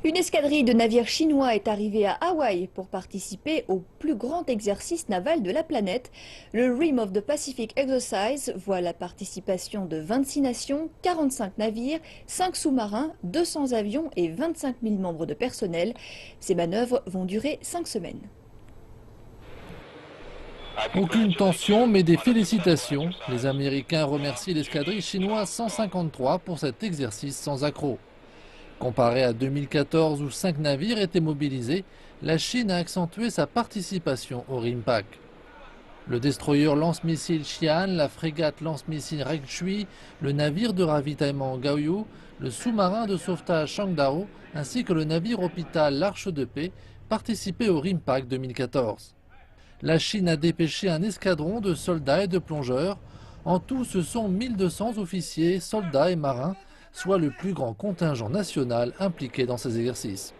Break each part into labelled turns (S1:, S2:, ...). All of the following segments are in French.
S1: Une escadrille de navires chinois est arrivée à Hawaï pour participer au plus grand exercice naval de la planète. Le Rim of the Pacific Exercise voit la participation de 26 nations, 45 navires, 5 sous-marins, 200 avions et 25 000 membres de personnel. Ces manœuvres vont durer 5 semaines.
S2: Aucune tension, mais des félicitations. Les Américains remercient l'escadrille chinoise 153 pour cet exercice sans accroc. Comparé à 2014 où 5 navires étaient mobilisés, la Chine a accentué sa participation au RIMPAC. Le destroyer lance-missile Xi'an, la frégate lance-missile Rengshui, le navire de ravitaillement Gaoyu, le sous-marin de sauvetage Shangdao ainsi que le navire hôpital l'Arche de Paix participaient au RIMPAC 2014. La Chine a dépêché un escadron de soldats et de plongeurs. En tout, ce sont 1200 officiers, soldats et marins, soit le plus grand contingent national impliqué dans ces exercices.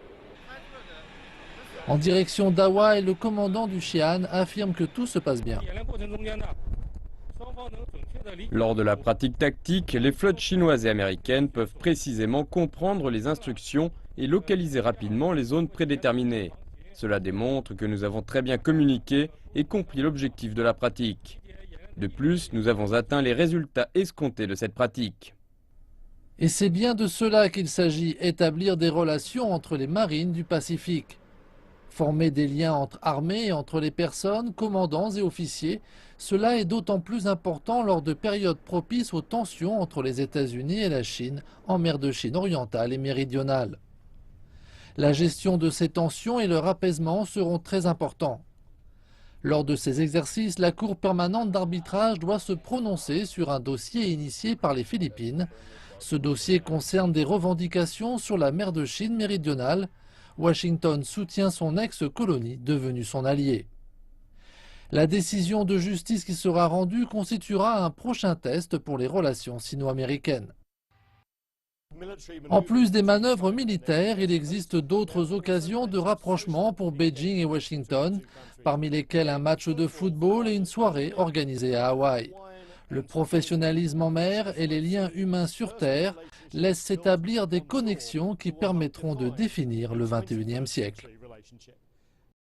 S2: En direction d'Hawaï, le commandant du Xi'an affirme que tout se passe bien.
S3: Lors de la pratique tactique, les flottes chinoises et américaines peuvent précisément comprendre les instructions et localiser rapidement les zones prédéterminées. Cela démontre que nous avons très bien communiqué et compris l'objectif de la pratique. De plus, nous avons atteint les résultats escomptés de cette pratique.
S2: Et c'est bien de cela qu'il s'agit, établir des relations entre les marines du Pacifique. Former des liens entre armées et entre les personnes, commandants et officiers, cela est d'autant plus important lors de périodes propices aux tensions entre les États-Unis et la Chine en mer de Chine orientale et méridionale. La gestion de ces tensions et leur apaisement seront très importants. Lors de ces exercices, la Cour permanente d'arbitrage doit se prononcer sur un dossier initié par les Philippines. Ce dossier concerne des revendications sur la mer de Chine méridionale. Washington soutient son ex-colonie devenue son allié. La décision de justice qui sera rendue constituera un prochain test pour les relations sino-américaines. En plus des manœuvres militaires, il existe d'autres occasions de rapprochement pour Beijing et Washington, parmi lesquelles un match de football et une soirée organisée à Hawaï. Le professionnalisme en mer et les liens humains sur terre laissent s'établir des connexions qui permettront de définir le XXIe siècle.